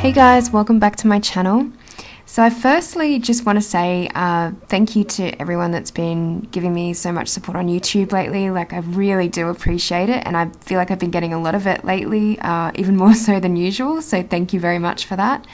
Hey guys, welcome back to my channel. So I firstly just want to say thank you to everyone that's been giving me so much support on YouTube lately. Like, I really do appreciate it, and I feel like I've been getting a lot of it lately, even more so than usual, so thank you very much for that.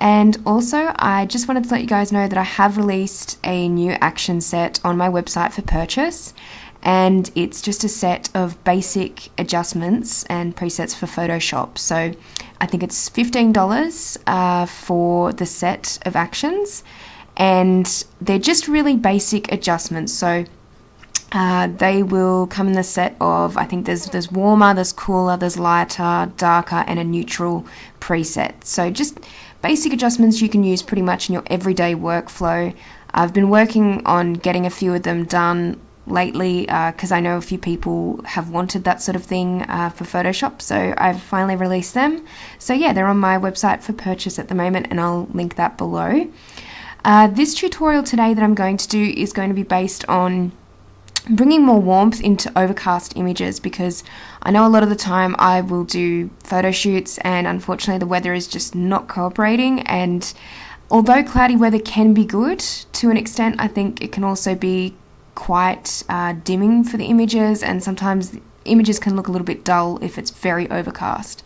And also, I just wanted to let you guys know that I have released a new action set on my website for purchase, and it's just a set of basic adjustments and presets for Photoshop. So I think it's $15 for the set of actions, and they're just really basic adjustments. So they will come in the set of, I think there's warmer, there's cooler, there's lighter, darker, and a neutral preset. So just basic adjustments you can use pretty much in your everyday workflow. I've been working on getting a few of them done lately because I know a few people have wanted that sort of thing for Photoshop, so I've finally released them. So yeah, they're on my website for purchase at the moment, and I'll link that below. This tutorial today that I'm going to do is going to be based on bringing more warmth into overcast images, because I know a lot of the time I will do photo shoots and unfortunately the weather is just not cooperating, and although cloudy weather can be good to an extent, I think it can also be quite dimming for the images, and sometimes the images can look a little bit dull if it's very overcast.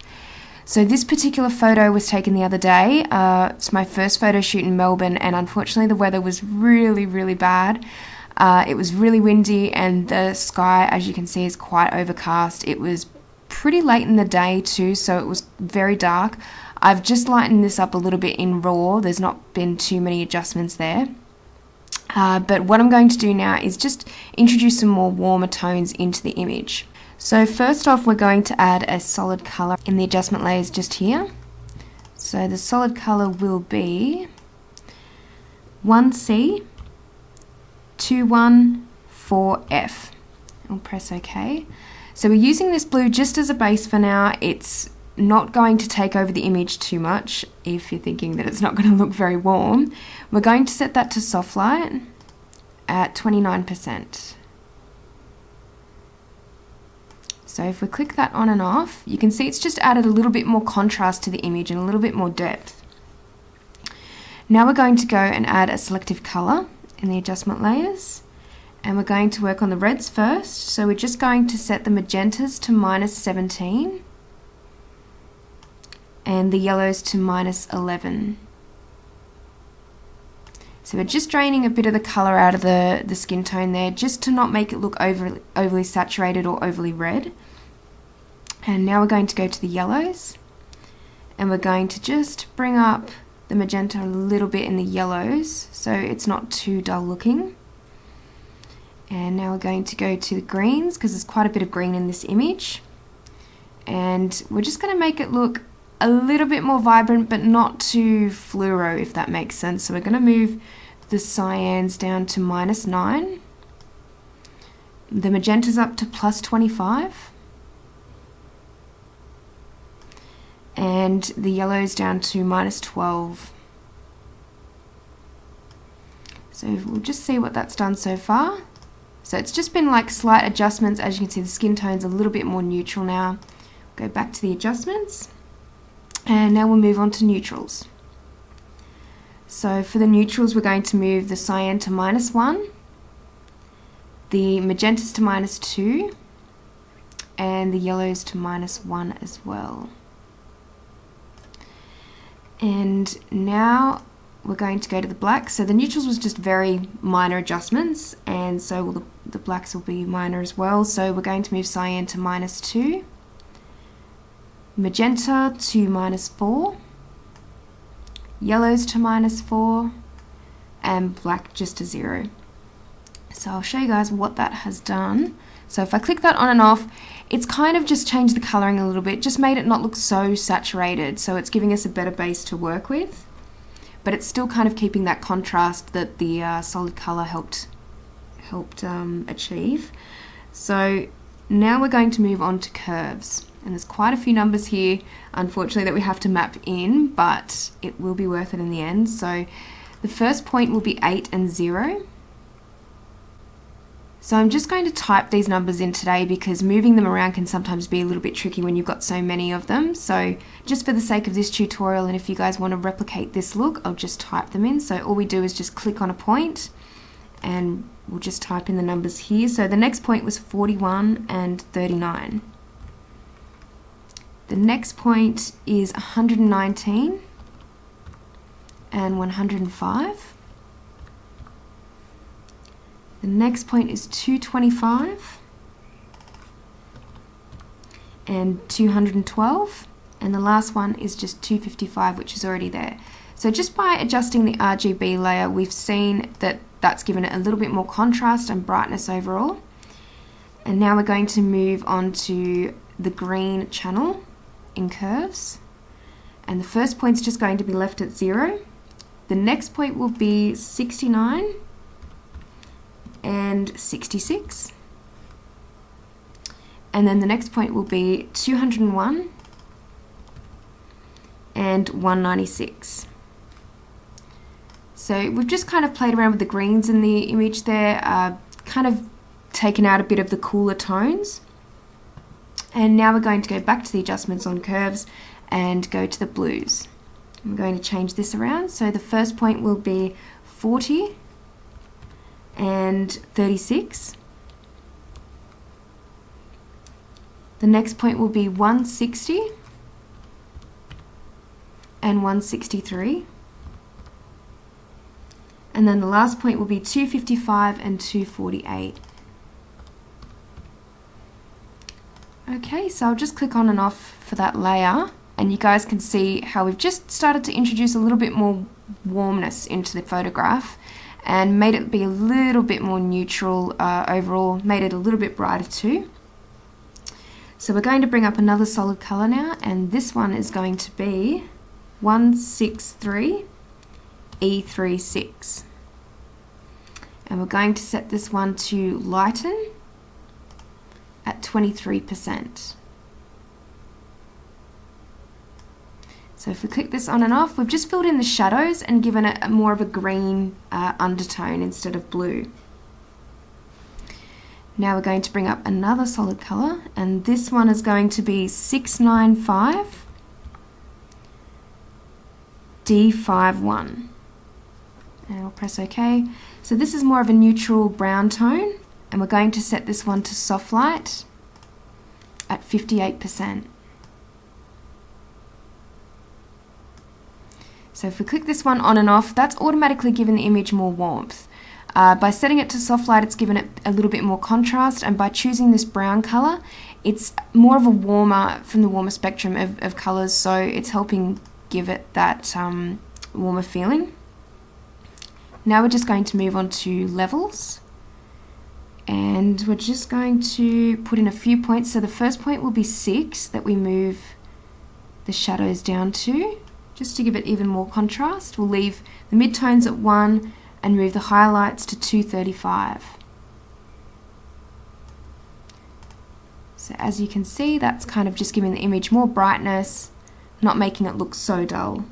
So this particular photo was taken the other day. It's my first photo shoot in Melbourne, and unfortunately the weather was really bad. It was really windy, and the sky, as you can see, is quite overcast. It was pretty late in the day too, so it was very dark. I've just lightened this up a little bit in RAW. There's not been too many adjustments there. But what I'm going to do now is just introduce some more warmer tones into the image. So first off, we're going to add a solid color in the adjustment layers just here. So the solid color will be 1C, 214F. I'll press OK. So we're using this blue just as a base for now. It's not going to take over the image too much if you're thinking that it's not going to look very warm. We're going to set that to soft light at 29%. So if we click that on and off, you can see it's just added a little bit more contrast to the image and a little bit more depth. Now we're going to go and add a selective color in the adjustment layers, and we're going to work on the reds first. So we're just going to set the magentas to -17 and the yellows to -11. So we're just draining a bit of the colour out of the skin tone there, just to not make it look overly saturated or overly red. And now we're going to go to the yellows, and we're going to just bring up the magenta a little bit in the yellows so it's not too dull looking. And now we're going to go to the greens, because there's quite a bit of green in this image, and we're just going to make it look a little bit more vibrant but not too fluoro, if that makes sense. So we're going to move the cyans down to -9, the magentas up to +25, and the yellows down to -12. So we'll just see what that's done so far. So it's just been like slight adjustments. As you can see, the skin tone's a little bit more neutral now. Go back to the adjustments, and now we'll move on to neutrals. So for the neutrals, we're going to move the cyan to -1, the magentas to -2, and the yellows to -1 as well. And now we're going to go to the blacks. So the neutrals was just very minor adjustments, and so the blacks will be minor as well. So we're going to move cyan to -2, magenta to -4, yellows to -4, and black just to 0. So I'll show you guys what that has done. So if I click that on and off, it's kind of just changed the colouring a little bit, just made it not look so saturated, so it's giving us a better base to work with, but it's still kind of keeping that contrast that the solid colour helped achieve. So now we're going to move on to curves, and there's quite a few numbers here, unfortunately, that we have to map in, but it will be worth it in the end. So the first point will be 8 and 0. So I'm just going to type these numbers in today because moving them around can sometimes be a little bit tricky when you've got so many of them. So just for the sake of this tutorial, and if you guys want to replicate this look, I'll just type them in. So all we do is just click on a point and we'll just type in the numbers here. So the next point was 41 and 39. The next point is 119 and 105. The next point is 225 and 212, and the last one is just 255, which is already there. So just by adjusting the RGB layer, we've seen that that's given it a little bit more contrast and brightness overall. And now we're going to move on to the green channel in curves. And the first point's just going to be left at 0. The next point will be 69 and 66. And then the next point will be 201 and 196. So we've just kind of played around with the greens in the image there, kind of taken out a bit of the cooler tones. And now we're going to go back to the adjustments on curves and go to the blues. I'm going to change this around. So the first point will be 40 and 36. The next point will be 160 and 163. And then the last point will be 255 and 248. Okay, so I'll just click on and off for that layer, and you guys can see how we've just started to introduce a little bit more warmness into the photograph and made it be a little bit more neutral overall, made it a little bit brighter too. So we're going to bring up another solid color now, and this one is going to be 163 E36. And we're going to set this one to lighten at 23%. So if we click this on and off, we've just filled in the shadows and given it more of a green undertone instead of blue. Now we're going to bring up another solid color, and this one is going to be 695 D51. And I'll press OK. So this is more of a neutral brown tone, and we're going to set this one to soft light at 58%. So if we click this one on and off, that's automatically given the image more warmth. By setting it to soft light, it's given it a little bit more contrast, and by choosing this brown color, it's more of a warmer, from the warmer spectrum of colors, so it's helping give it that warmer feeling. Now we're just going to move on to levels, and we're just going to put in a few points. So the first point will be 6 that we move the shadows down to, just to give it even more contrast. We'll leave the midtones at 1 and move the highlights to 235. So as you can see, that's kind of just giving the image more brightness, not making it look so dull.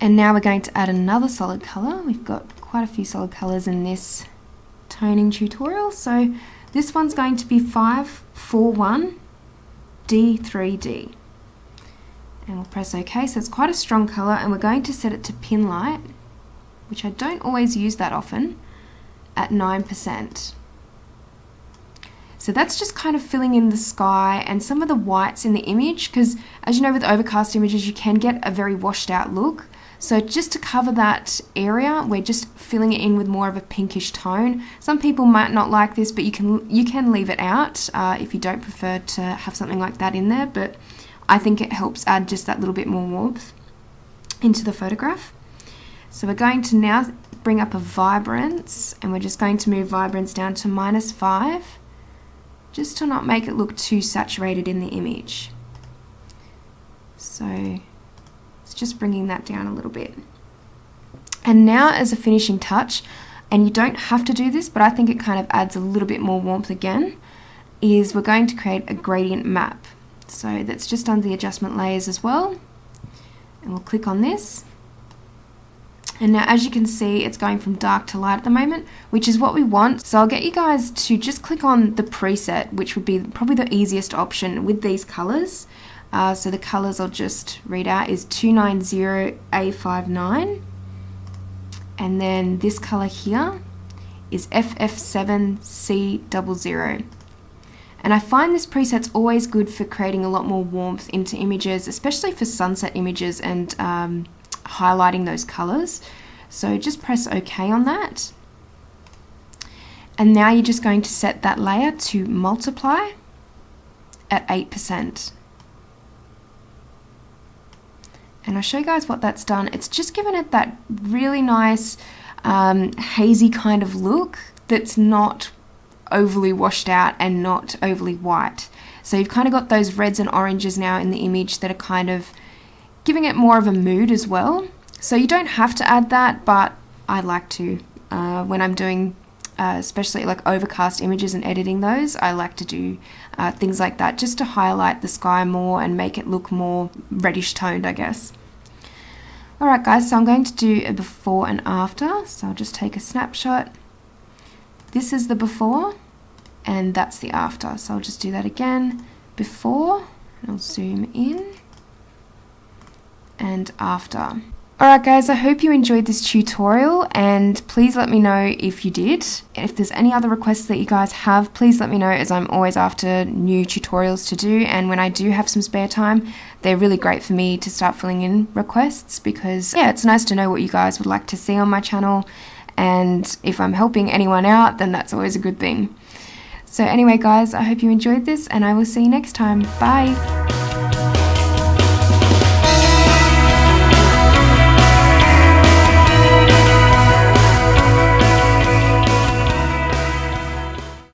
And now we're going to add another solid color. We've got quite a few solid colors in this toning tutorial. So this one's going to be 541 D3D. And we'll press OK. So it's quite a strong color, and we're going to set it to pin light, which I don't always use that often, at 9%. So that's just kind of filling in the sky and some of the whites in the image, because as you know, with overcast images you can get a very washed out look. So just to cover that area, we're just filling it in with more of a pinkish tone. Some people might not like this, but you can leave it out if you don't prefer to have something like that in there, but I think it helps add just that little bit more warmth into the photograph. So we're going to now bring up a vibrance, and we're just going to move vibrance down to -5, just to not make it look too saturated in the image. So it's just bringing that down a little bit. And now as a finishing touch, and you don't have to do this, but I think it kind of adds a little bit more warmth again, is we're going to create a gradient map. So that's just under the adjustment layers as well. And we'll click on this. And now as you can see, it's going from dark to light at the moment, which is what we want. So I'll get you guys to just click on the preset, which would be probably the easiest option with these colors. So the colors I'll just read out is 290A59. And then this color here is FF7C00. And I find this preset's always good for creating a lot more warmth into images, especially for sunset images and highlighting those colors. So just press OK on that. And now you're just going to set that layer to multiply at 8%. And I'll show you guys what that's done. It's just given it that really nice hazy kind of look that's not overly washed out and not overly white. So you've kind of got those reds and oranges now in the image that are kind of giving it more of a mood as well. So you don't have to add that, but I like to when I'm doing especially like overcast images and editing those. I like to do things like that just to highlight the sky more and make it look more reddish toned, I guess. Alright guys, so I'm going to do a before and after. So I'll just take a snapshot. This is the before and that's the after. So I'll just do that again. Before, and I'll zoom in, and after. Alright guys, I hope you enjoyed this tutorial, and please let me know if you did. If there's any other requests that you guys have, please let me know, as I'm always after new tutorials to do, and when I do have some spare time, they're really great for me to start filling in requests, because yeah, it's nice to know what you guys would like to see on my channel, and if I'm helping anyone out, then that's always a good thing. So anyway guys, I hope you enjoyed this, and I will see you next time. Bye!